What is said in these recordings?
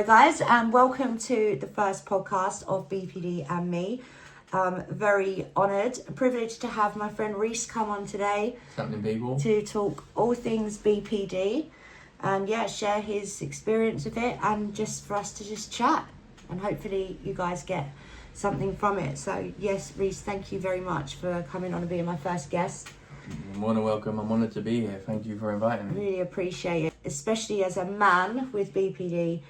guys, and welcome to the first podcast of Bpd&Me. Very honoured and privileged to have my friend Reece come on today. Something people. To talk all things BPD and share his experience with it, and just for us to just chat, and hopefully you guys get something from it. So yes, Reece, thank you very much for coming on and being my first guest. I'm welcome. I'm honoured to be here. Thank you for inviting me. Really appreciate it, especially as a man with BPD.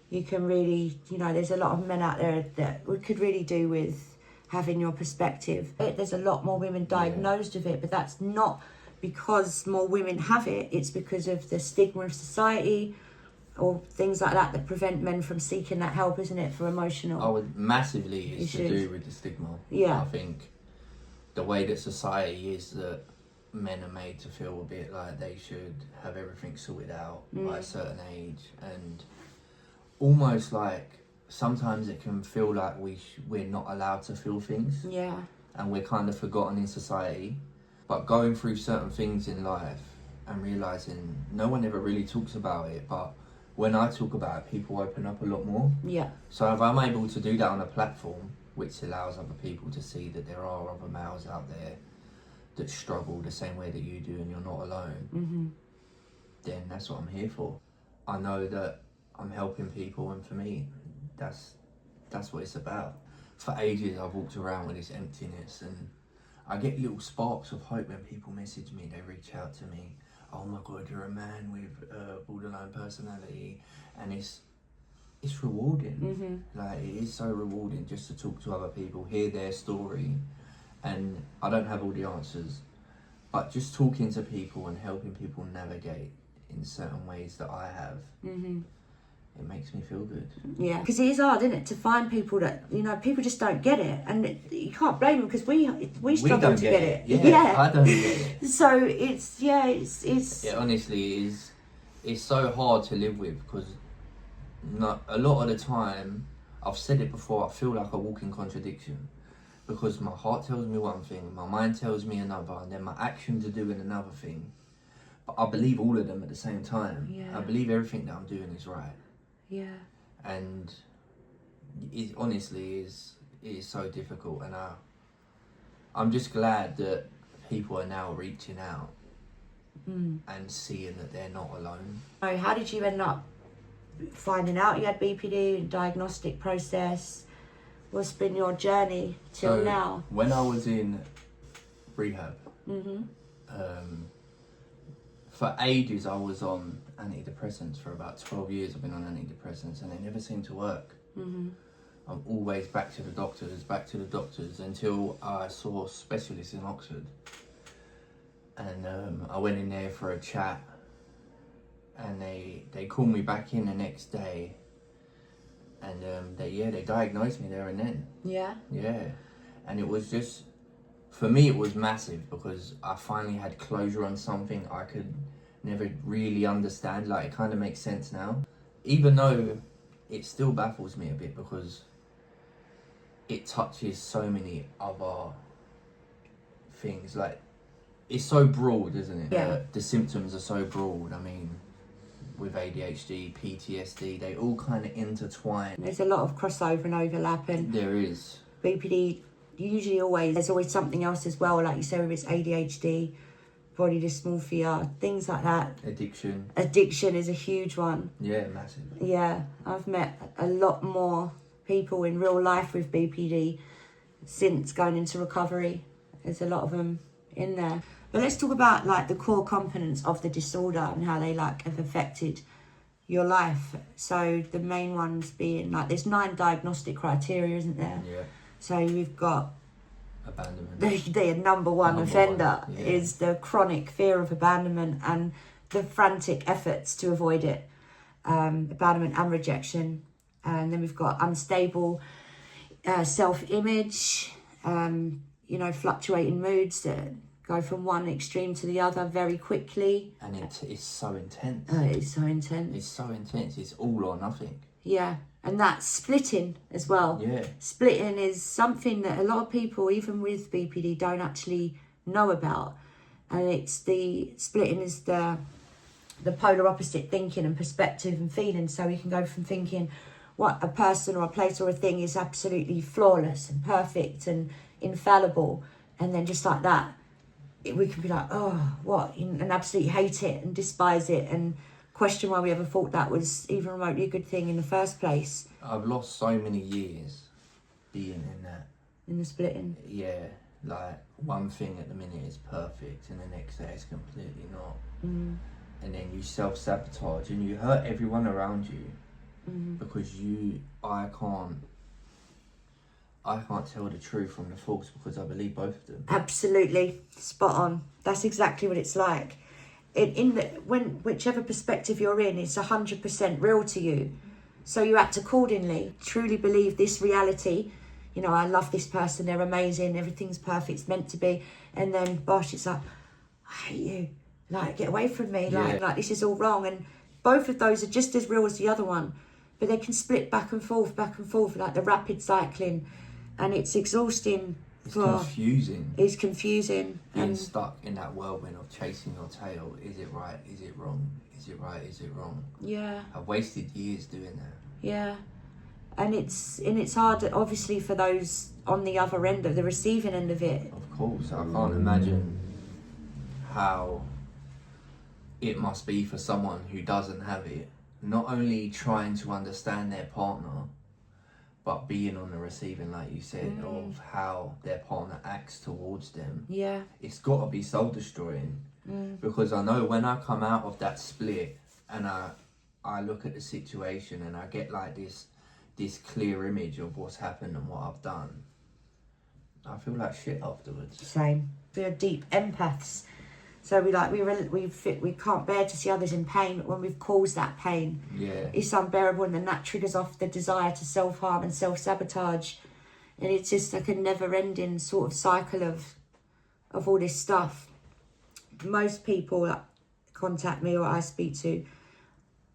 You can really, there's a lot of men out there that we could really do with having your perspective. There's a lot more women diagnosed with it, but that's not because more women have it. It's because of the stigma of society or things like that prevent men from seeking that help, isn't it, for emotional? Oh, it massively is to do with the stigma. Yeah. I think the way that society is, that men are made to feel a bit like they should have everything sorted out by a certain age, and almost like sometimes it can feel like we're not allowed to feel things. Yeah. And we're kind of forgotten in society. But going through certain things in life and realising no one ever really talks about it, but when I talk about it, people open up a lot more. Yeah. So if I'm able to do that on a platform which allows other people to see that there are other males out there that struggle the same way that you do and you're not alone, then that's what I'm here for. I know that I'm helping people, and for me, that's what it's about. For ages I've walked around with this emptiness, and I get little sparks of hope when people message me, they reach out to me. Oh my God, you're a man with borderline personality, and it's rewarding. Like, it is so rewarding just to talk to other people, hear their story. And I don't have all the answers, but just talking to people and helping people navigate in certain ways that I have, it makes me feel good. Yeah, because it is hard, isn't it, to find people that, people just don't get it. And you can't blame them, because we struggle to get it. Yeah, I don't get it. So it's It honestly is, it's so hard to live with, because a lot of the time, I've said it before, I feel like a walking contradiction. Because my heart tells me one thing, my mind tells me another, and then my actions are doing another thing. But I believe all of them at the same time. Yeah. I believe everything that I'm doing is right. Yeah. And it honestly is so difficult, and I'm just glad that people are now reaching out and seeing that they're not alone. So how did you end up finding out you had BPD, diagnostic process? What's been your journey till now? When I was in rehab, for ages I was on antidepressants. For about 12 years I've been on antidepressants, and they never seem to work. I'm always back to the doctors until I saw specialists in Oxford. And I went in there for a chat, and they called me back in the next day. And they diagnosed me there and then. Yeah? Yeah. And it was just, for me it was massive, because I finally had closure on something I could never really understand. Like, it kind of makes sense now. Even though it still baffles me a bit, because it touches so many other things. Like, it's so broad, isn't it? Yeah. The symptoms are so broad. I mean, with ADHD, PTSD, they all kind of intertwine. There's a lot of crossover and overlap, and there is. BPD, there's always something else as well, like you say, with its ADHD, body dysmorphia, things like that. Addiction is a huge one. Yeah, massive. Yeah, I've met a lot more people in real life with BPD since going into recovery. There's a lot of them in there. But let's talk about like the core components of the disorder and how they have affected your life. So the main ones being there's 9 diagnostic criteria, isn't there? Yeah. So we've got abandonment. The number one offender is the chronic fear of abandonment and the frantic efforts to avoid it. Abandonment and rejection. And then we've got unstable self-image, fluctuating moods that go from one extreme to the other very quickly. And it's so intense. It's so intense. It's so intense. It's all or nothing. Yeah. And that's splitting as well. Yeah. Splitting is something that a lot of people, even with BPD, don't actually know about. And it's the splitting is the the polar opposite thinking and perspective and feeling. So we can go from thinking what a person or a place or a thing is absolutely flawless and perfect and infallible, and then just like that, we can be like, oh, what, and absolutely hate it and despise it and question why we ever thought that was even remotely a good thing in the first place. I've lost so many years being in that. In the splitting. Yeah, like one thing at the minute is perfect and the next day it's completely not. Mm. And then you self-sabotage and you hurt everyone around you because I can't tell the truth from the false because I believe both of them. Absolutely, spot on. That's exactly what it's like. Whichever perspective you're in, it's 100% real to you. So you act accordingly. Truly believe this reality. You know, I love this person. They're amazing. Everything's perfect. It's meant to be. And then, gosh, it's like, I hate you. Like, get away from me. Yeah. Like this is all wrong. And both of those are just as real as the other one, but they can split back and forth, like the rapid cycling. And it's exhausting. It's confusing. It's confusing. Being stuck in that whirlwind of chasing your tail. Is it right? Is it wrong? Is it right? Is it wrong? Yeah. I've wasted years doing that. Yeah. And it's hard, obviously, for those on the other end of the receiving end of it. Of course. I can't imagine how it must be for someone who doesn't have it. Not only trying to understand their partner, but being on the receiving, like you said, of how their partner acts towards them. Yeah. It's got to be soul destroying. Because I know when I come out of that split and I look at the situation and I get like this clear image of what's happened and what I've done, I feel like shit afterwards. Same. We're deep empaths. So we can't bear to see others in pain, but when we've caused that pain, it's unbearable, and then that triggers off the desire to self-harm and self-sabotage. And it's just like a never-ending sort of cycle of all this stuff. Most people that contact me or I speak to,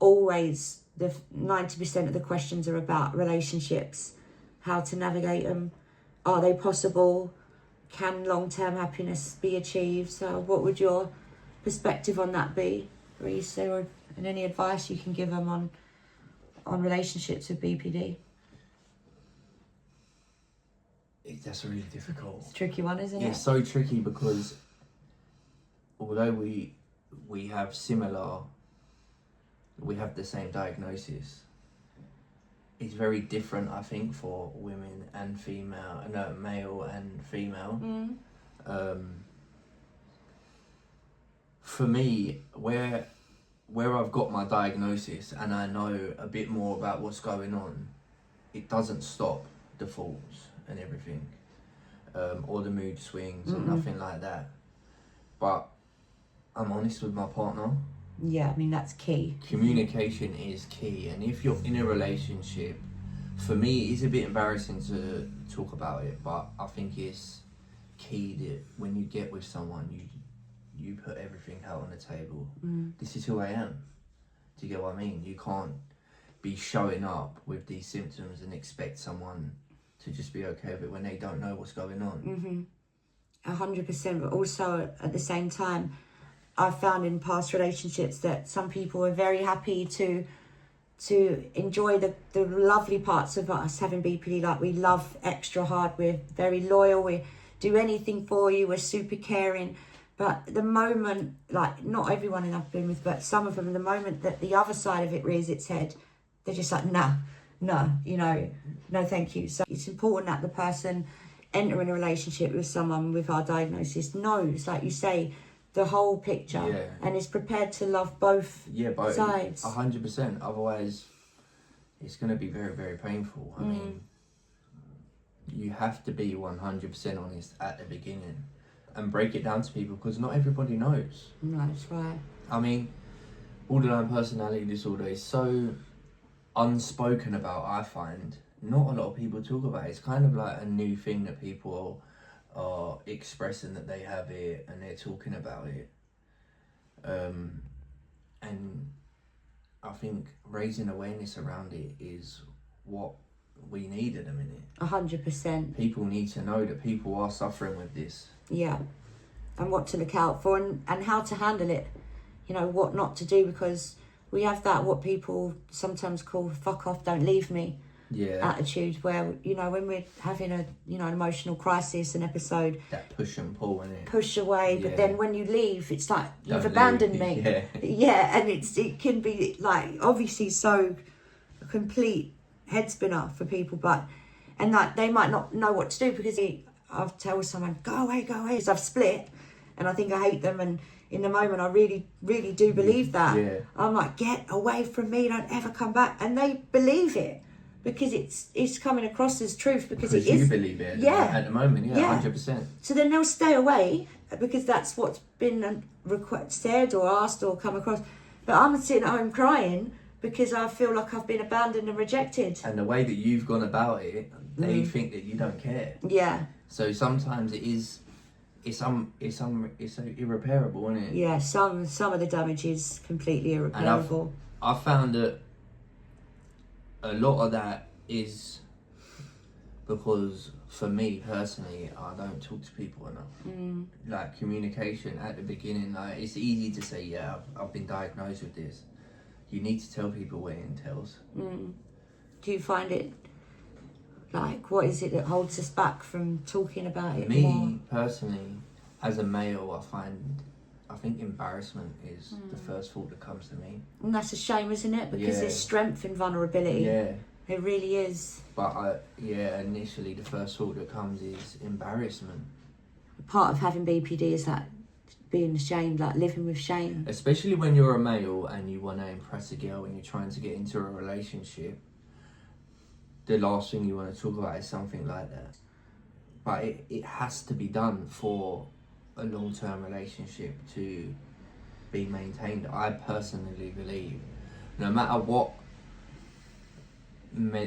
always, the 90% of the questions are about relationships, how to navigate them, are they possible, can long-term happiness be achieved? So what would your perspective on that be, Reece, and any advice you can give them on relationships with BPD? That's really difficult. It's a tricky one, isn't it? It's so tricky because although we have the same diagnosis, it's very different, I think, for women and male and female. For me, where I've got my diagnosis and I know a bit more about what's going on, it doesn't stop the faults and everything, or the mood swings and nothing like that. But I'm honest with my partner. Yeah, I mean, that's key. Communication is key, and if you're in a relationship, for me, it's a bit embarrassing to talk about it, but I think it's key that when you get with someone, you put everything out on the table. This is who I am. Do you get what I mean? You can't be showing up with these symptoms and expect someone to just be okay with it when they don't know what's going on. 100%, but also at the same time, I've found in past relationships that some people are very happy to enjoy the lovely parts of us having BPD. Like, we love extra hard, we're very loyal, we do anything for you, we're super caring. But the moment, like, not everyone I've been with, but some of them, the moment that the other side of it rears its head, they're just like, no, no thank you. So it's important that the person entering a relationship with someone with our diagnosis knows, like you say, the whole picture, and is prepared to love both sides. 100%. Otherwise, it's going to be very, very painful. I mean, you have to be 100% honest at the beginning and break it down to people, because not everybody knows. No, that's right. I mean, borderline personality disorder is so unspoken about, I find. Not a lot of people talk about it. It's kind of like a new thing that people are expressing that they have it, and they're talking about it. And I think raising awareness around it is what we need at the minute. 100%. People need to know that people are suffering with this. Yeah, and what to look out for, and how to handle it. you know, what not to do, because we have that, what people sometimes call fuck off, don't leave me attitude, where, you know, when we're having a, you know, an emotional crisis, an episode, that push and pull, innit? Push away, but then when you leave, it's like, you've Don't abandoned leave. me. Yeah, and it can be like, obviously, so a complete head spinner for people, and like, they might not know what to do, because I've tell someone, go away, because I've split, and I think I hate them, and in the moment I really, really do believe that. I'm like, get away from me, don't ever come back, and they believe it, because it's coming across as truth, because it is. You believe it at the moment, 100%. So then they'll stay away, because that's what's been said or asked or come across. But I'm sitting at home crying, because I feel like I've been abandoned and rejected. And the way that you've gone about it, they think that you don't care. Yeah. So sometimes it's irreparable, isn't it? Yeah, some of the damage is completely irreparable. And I found that a lot of that is because, for me personally, I don't talk to people enough. Like, communication at the beginning, like, it's easy to say, yeah, I've been diagnosed with this. You need to tell people what it entails. Do you find it, like, what is it that holds us back from talking about it Me, more? personally, as a male, I think embarrassment is the first thought that comes to me. And that's a shame, isn't it? Because there's strength in vulnerability. Yeah. It really is. But initially the first thought that comes is embarrassment. Part of having BPD is that being ashamed, like living with shame. Especially when you're a male and you want to impress a girl and you're trying to get into a relationship, the last thing you want to talk about is something like that. But it has to be done for a long-term relationship to be maintained. I personally believe, no matter what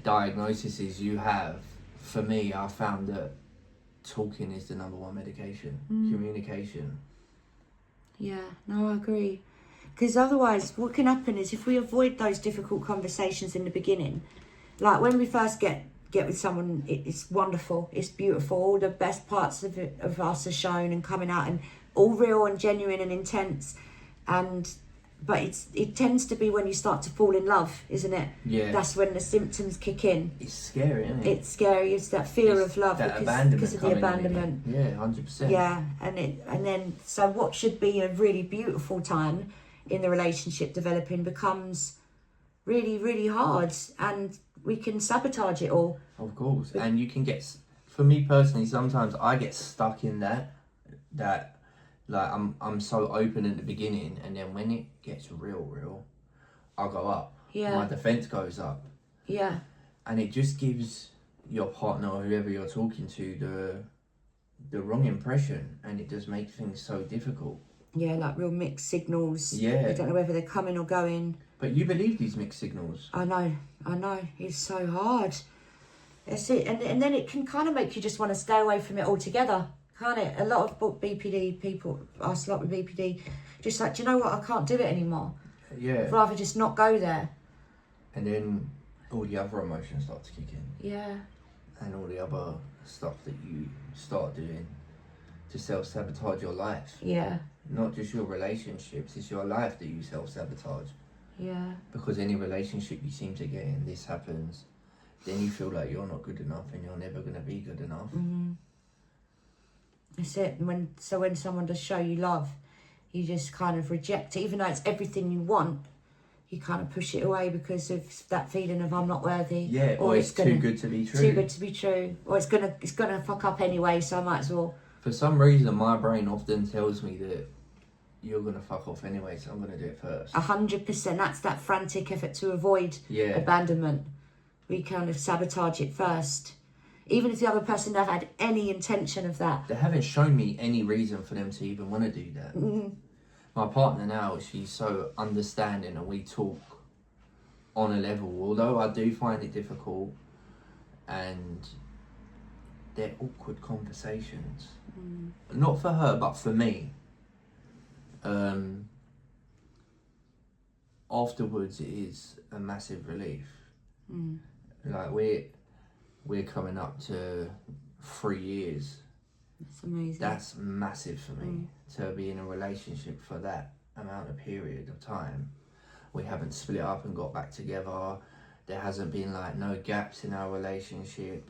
diagnoses you have, for me, I found that talking is the number one medication. Communication. Yeah, no, I agree. Because otherwise, what can happen is, if we avoid those difficult conversations in the beginning, like when we first get with someone, it's wonderful, it's beautiful, all the best parts of us are shown and coming out, and all real and genuine and intense, but it tends to be when you start to fall in love, isn't it? Yeah. That's when the symptoms kick in. It's scary, isn't it? It's scary. It's that fear of love, because of the abandonment. Yeah, 100%. Yeah, and then so what should be a really beautiful time in the relationship developing becomes really, really hard, and we can sabotage it all. Of course, and you can get. For me personally, sometimes I get stuck in that like I'm so open at the beginning, and then when it gets real, I go up. Yeah. My defense goes up. Yeah. And it just gives your partner or whoever you're talking to the wrong impression, and it just makes things so difficult. Yeah, like real mixed signals. Yeah. You don't know whether they're coming or going. But you believe these mixed signals. I know. It's so hard. That's it. And then it can kind of make you just want to stay away from it altogether, can't it? A lot of BPD people, us a lot with BPD, just like, do you know what? I can't do it anymore. Yeah. I'd rather just not go there. And then all the other emotions start to kick in. Yeah. And all the other stuff that you start doing to self-sabotage your life. Yeah. Not just your relationships, it's your life that you self-sabotage. Yeah. Because any relationship you seem to get in, this happens, then you feel like you're not good enough and you're never going to be good enough. That's it. When someone does show you love, you just kind of reject it, even though it's everything you want. You kind of push it away because of that feeling of I'm not worthy. Yeah, or it's too good to be true. Too good to be true, or it's gonna fuck up anyway. So I might as well. For some reason, my brain often tells me that you're gonna fuck off anyway, so I'm gonna do it first. 100%. That's that frantic effort to avoid abandonment. We kind of sabotage it first, even if the other person never had any intention of that. They haven't shown me any reason for them to even want to do that. My partner now, she's so understanding, and we talk on a level, although I do find it difficult, and they're awkward conversations. Not for her, but for me. Afterwards, it is a massive relief. Like we're coming up to 3 years. That's amazing. That's massive for me, to be in a relationship for that amount of period of time. We haven't split up and got back together. There hasn't been like no gaps in our relationship.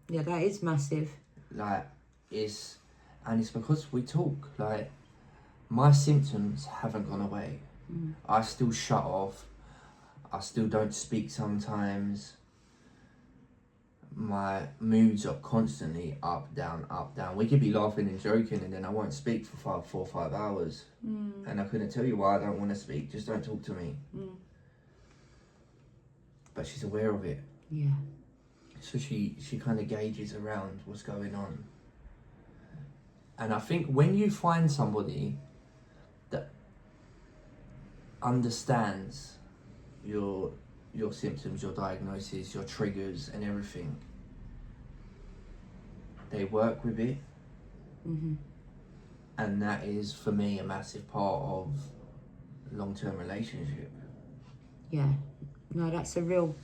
Yeah, that is massive. Like it's because we talk. Like my symptoms haven't gone away. I still shut off. I still don't speak sometimes. My moods are constantly up, down, up, down. We could be laughing and joking and then I won't speak for 4 or 5 hours. And I couldn't tell you why I don't want to speak. Just don't talk to me. But she's aware of it. Yeah. So she kind of gauges around what's going on. And I think when you find somebody that understands your symptoms, your diagnosis, your triggers and everything, they work with it. And that is for me a massive part of long-term relationship. Yeah. No, it's a real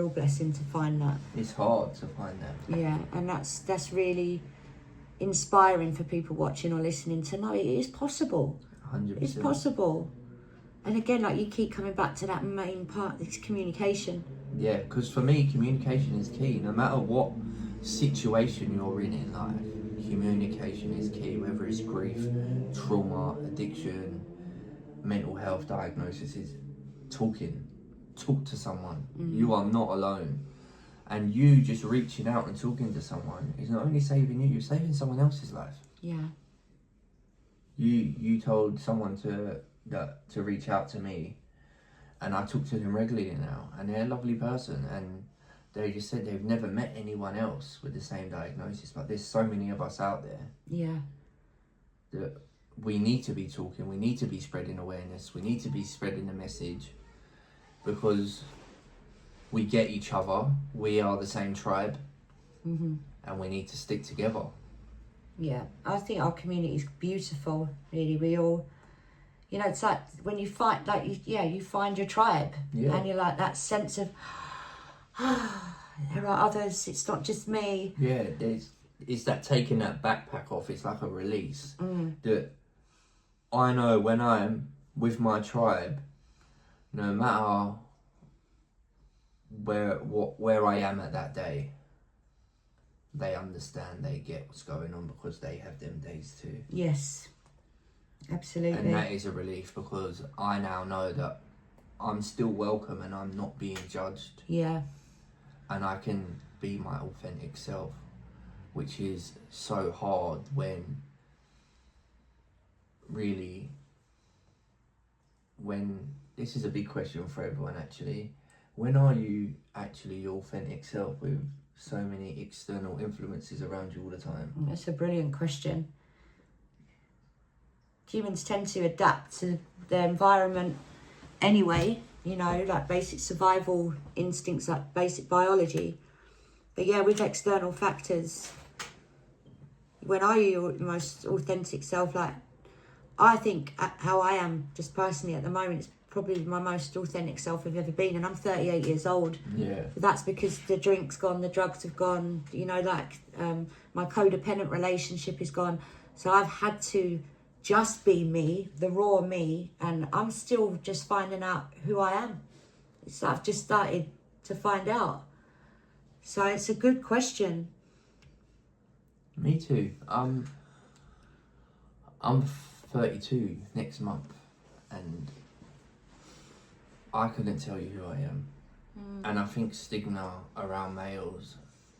blessing to find that. It's hard to find that. Yeah, and that's really inspiring for people watching or listening to know it is possible. 100%. It's possible. And again, like you keep coming back to that main part, it's communication. Yeah, because for me, communication is key. No matter what situation you're in life, communication is key. Whether it's grief, trauma, addiction, mental health diagnosis, is talking. Talk to someone. You are not alone. And you just reaching out and talking to someone is not only saving you, you're saving someone else's life. Yeah. You told someone to reach out to me, and I talk to them regularly now, and they're a lovely person, and they just said they've never met anyone else with the same diagnosis, but there's so many of us out there. Yeah. That we need to be talking, we need to be spreading awareness, we need to be spreading the message, because we get each other, we are the same tribe, and we need to stick together. Yeah, I think our community is beautiful, really. We all, you know, it's like when you find, like, you find your tribe, and you're like that sense of, there are others, it's not just me. Yeah, it's that taking that backpack off, it's like a release. That I know when I'm with my tribe, no matter where I am at that day, they understand, they get what's going on because they have them days too. Yes, absolutely. And that is a relief because I now know that I'm still welcome and I'm not being judged. Yeah. And I can be my authentic self, which is so hard when this is a big question for everyone actually. When are you actually your authentic self with so many external influences around you all the time? That's a brilliant question. Humans tend to adapt to their environment anyway, you know, like basic survival instincts, like basic biology. But yeah, with external factors, when are you your most authentic self? Like, I think how I am just personally at the moment is probably my most authentic self I've ever been, and I'm 38 years old. Yeah. That's because the drink's gone, the drugs have gone, you know, like my codependent relationship is gone. So I've had to just be me, the raw me, and I'm still just finding out who I am. So I've just started to find out. So it's a good question. Me too. I'm 32 next month, and I couldn't tell you who I am. And I think stigma around males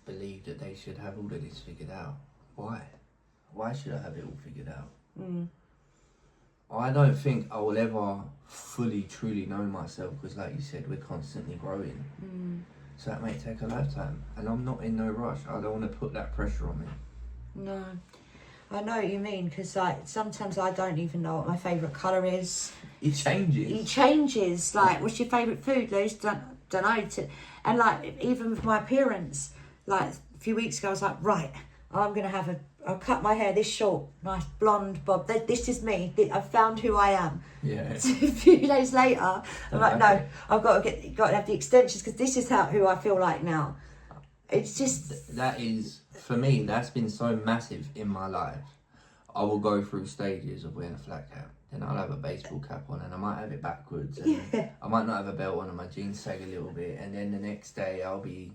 believe that they should have all of this figured out. Why? Why should I have it all figured out? I don't think I will ever fully, truly know myself because, like you said, we're constantly growing. So that may take a lifetime. And I'm not in no rush. I don't want to put that pressure on me. No. I know what you mean, because like sometimes I don't even know what my favourite colour is. It changes. It changes. Like, what's your favourite food, Luce? Don't know. And like, even with my appearance, like a few weeks ago, I was like, right, I'll cut my hair this short, nice blonde bob. This is me. I've found who I am. Yeah. So a few days later, I'm like, no, I've got to have the extensions because this is who I feel like now. It's just... That is, for me, that's been so massive in my life. I will go through stages of wearing a flat cap. then I'll have a baseball cap on and I might have it backwards. And I might not have a belt on and my jeans sag a little bit. And then the next day I'll be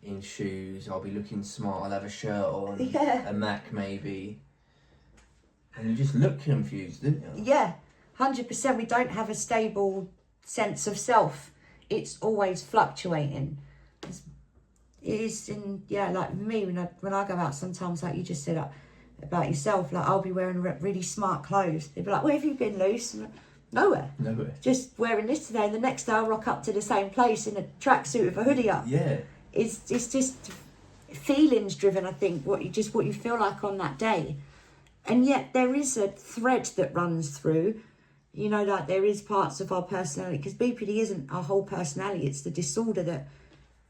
in shoes, I'll be looking smart, I'll have a shirt on, a Mac maybe. And you just look confused, don't you? Yeah, 100%. We don't have a stable sense of self. It's always fluctuating. It is like me, when I go out sometimes, like you just said about yourself, like I'll be wearing really smart clothes. They'll be like, where have you been, Luce? I'm like, nowhere. Just wearing this today, and the next day I'll rock up to the same place in a tracksuit with a hoodie up. Yeah. It's just feelings driven, I think, what you feel like on that day. And yet there is a thread that runs through, you know, like there is parts of our personality, because BPD isn't our whole personality, it's the disorder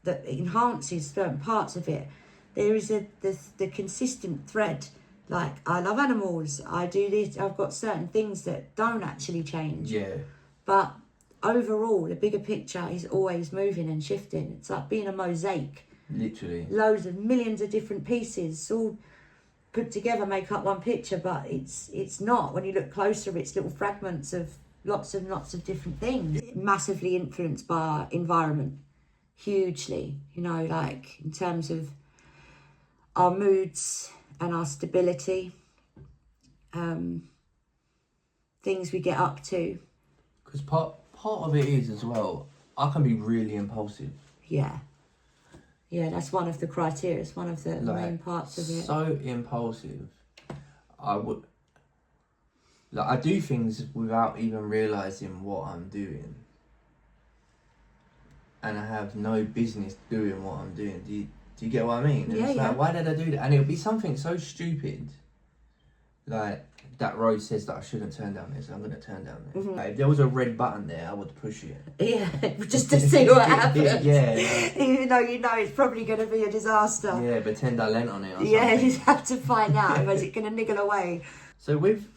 that enhances certain parts of it. There is the consistent thread, like I love animals, I do this, I've got certain things that don't actually change. Yeah. But overall, the bigger picture is always moving and shifting. It's like being a mosaic. Literally. Loads of millions of different pieces all put together make up one picture, but it's not. When you look closer, it's little fragments of lots of different things. Massively influenced by our environment, hugely, you know, like in terms of our moods and our stability, things we get up to. Because part of it is as well, I can be really impulsive. Yeah, that's one of the criteria. It's one of the main parts of it. So impulsive. I do things without even realising what I'm doing. And I have no business doing what I'm doing. Do you get what I mean? And it's like, why did I do that? And it'll be something so stupid. Like, that road says that I shouldn't turn down this, I'm going to turn down this. Like, if there was a red button there, I would push it. Yeah, just to see what happens. Yeah. Even though you know it's probably going to be a disaster. Yeah, pretend I lent on it or something. Yeah, you have to find out. Is it going to niggle away? So with